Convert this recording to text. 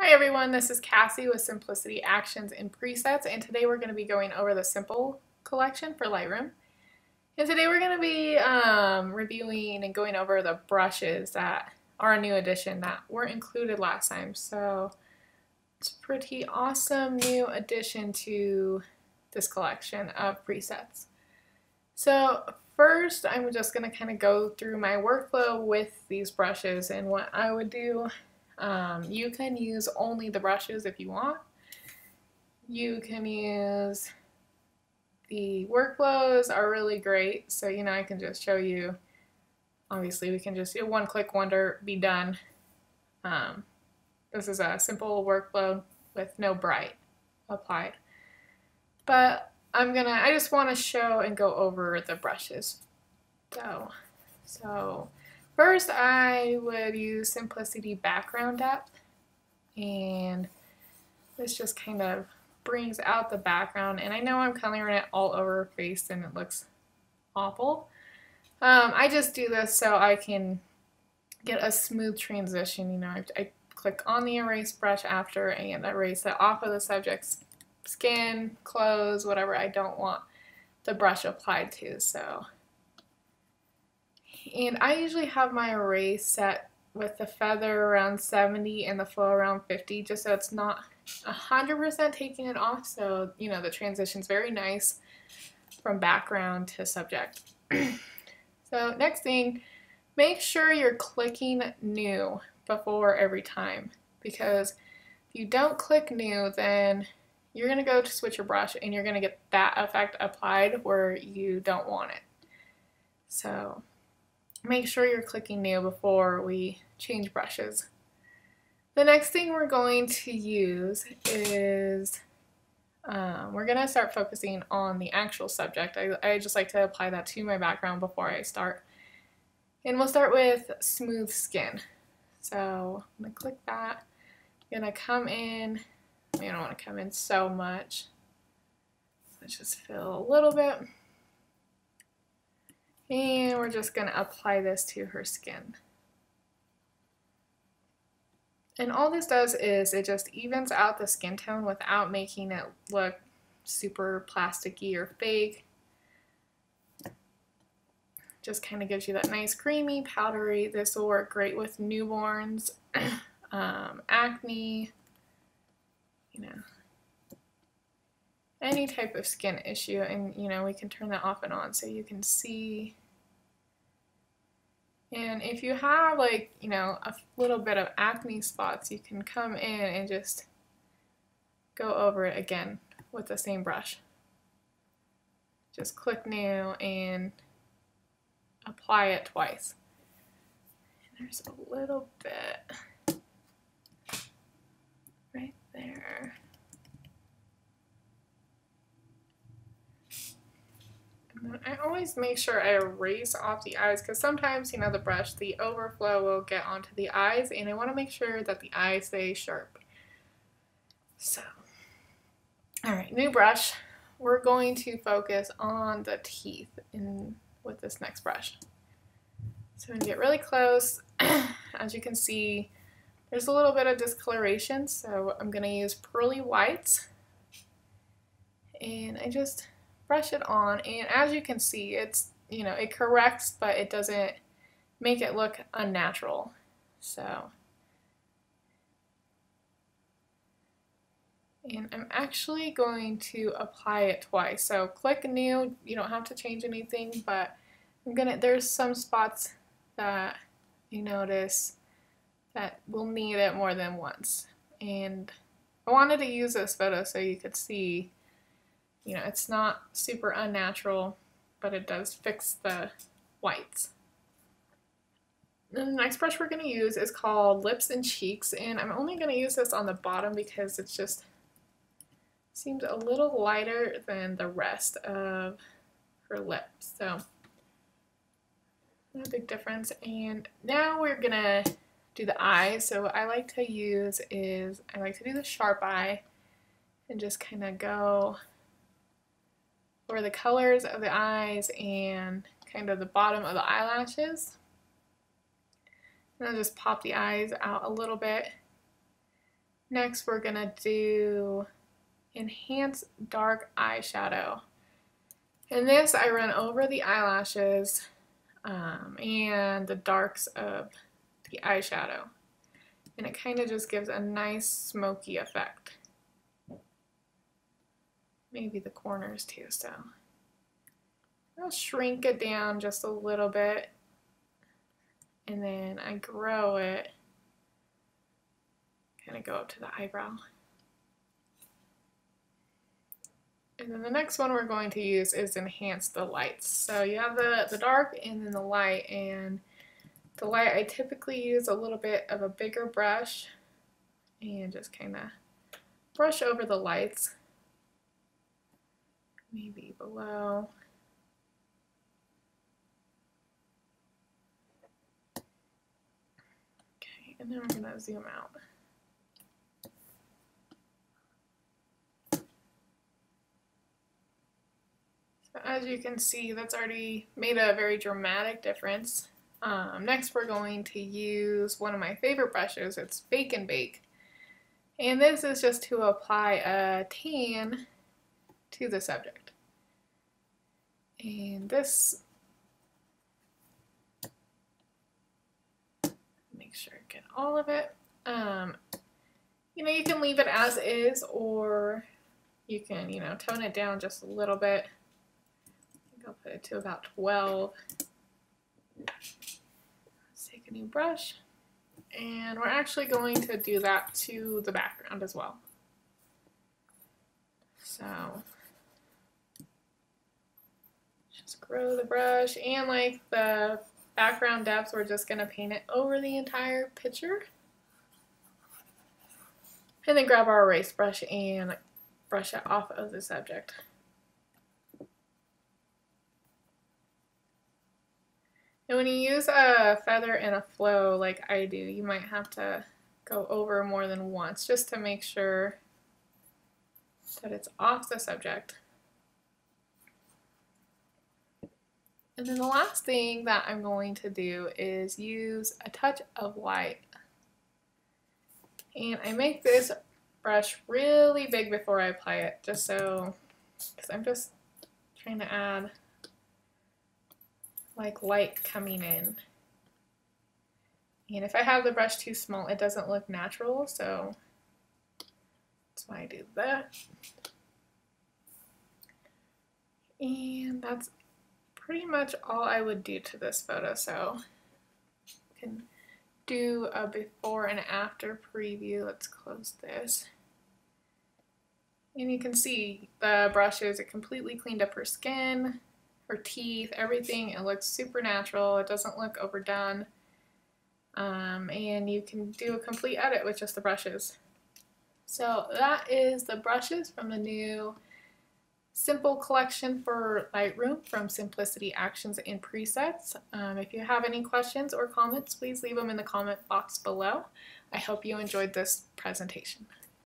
Hi everyone, this is Cassie with Simplicity Actions and Presets, and today we're going to be going over the Simple collection for Lightroom. And today we're going to be reviewing and going over the brushes that are a new addition that weren't included last time. So it's a pretty awesome new addition to this collection of presets. So first, I'm just going to kind of go through my workflow with these brushes and what I would do. You can use only the brushes if you want. You can use the workflows are really great. So, I can just show you. Obviously, we can just do one-click wonder, be done. This is a simple workflow with no bright applied. But I just want to show and go over the brushes. So first, I would use Simplicity Background Depth, and this just kind of brings out the background. And I know I'm coloring it all over her face and it looks awful. I just do this so I can get a smooth transition. I click on the erase brush after and erase it off of the subject's skin, clothes, whatever I don't want the brush applied to. And I usually have my erase set with the feather around 70 and the flow around 50, just so it's not 100% taking it off. So, the transition's very nice from background to subject. So next thing, make sure you're clicking new before every time, because if you don't click new, then you're going to go to switch your brush and you're going to get that effect applied where you don't want it. So make sure you're clicking new before we change brushes. The next thing we're going to use is we're going to start focusing on the actual subject. I just like to apply that to my background before I start. And we'll start with smooth skin. So I'm going to click that. I'm going to come in. I don't want to come in so much. Let's just fill a little bit. And we're just going to apply this to her skin. And all this does is it just evens out the skin tone without making it look super plasticky or fake. Just kind of gives you that nice creamy, powdery. This will work great with newborns, acne, any type of skin issue. And, we can turn that off and on so you can see. And if you have a little bit of acne spots, you can come in and just go over it again with the same brush. Just click new and apply it twice. And there's a little bit right there. I always make sure I erase off the eyes, because sometimes, the brush, the overflow will get onto the eyes, and I want to make sure that the eyes stay sharp. So, alright, new brush. We're going to focus on the teeth with this next brush. So I'm going to get really close. As you can see, there's a little bit of discoloration, so I'm going to use pearly whites. And I just brush it on, and as you can see, it's, it corrects, but it doesn't make it look unnatural. So, and I'm actually going to apply it twice. So click new, you don't have to change anything, but there's some spots that you notice that will need it more than once. And I wanted to use this photo so you could see it's not super unnatural, but it does fix the whites. And the next brush we're going to use is called Lips and Cheeks, and I'm only going to use this on the bottom because it just seems a little lighter than the rest of her lips. So, no big difference. And now we're going to do the eyes. So I like to do the sharp eye and just kind of go over the colors of the eyes and kind of the bottom of the eyelashes. And I'll just pop the eyes out a little bit. Next, we're gonna do Enhance Dark Eyeshadow. In this, I run over the eyelashes and the darks of the eyeshadow. And it kind of just gives a nice smoky effect. Maybe the corners too, so I'll shrink it down just a little bit, and then I grow it, kind of go up to the eyebrow. And then the next one we're going to use is Enhance the Lights. So you have the dark and then the light, and the light I typically use a little bit of a bigger brush and just kind of brush over the lights, maybe below. Okay, and then we're going to zoom out. As you can see, that's already made a very dramatic difference. Next, we're going to use one of my favorite brushes. It's Bake and Bake. And this is just to apply a tan to the subject. And this, make sure I get all of it. You know, you can leave it as is, or you can, you know, tone it down just a little bit. I'll put it to about 12. Let's take a new brush, and we're actually going to do that to the background as well. So just grow the brush, and like the background depth, we're just going to paint it over the entire picture. And then grab our erase brush and brush it off of the subject. And when you use a feather and a flow like I do, you might have to go over more than once just to make sure that it's off the subject. And then the last thing that I'm going to do is use a touch of light. And I make this brush really big before I apply it, just so, because I'm just trying to add like light coming in. And if I have the brush too small, it doesn't look natural, so that's why I do that. And that's pretty much all I would do to this photo, so you can do a before and after preview. Let's close this. And you can see the brushes, it completely cleaned up her skin, her teeth, everything. It looks super natural. It doesn't look overdone. And you can do a complete edit with just the brushes. So that is the brushes from the new simple collection for Lightroom from Simplicity Actions and Presets. If you have any questions or comments, please leave them in the comment box below. I hope you enjoyed this presentation.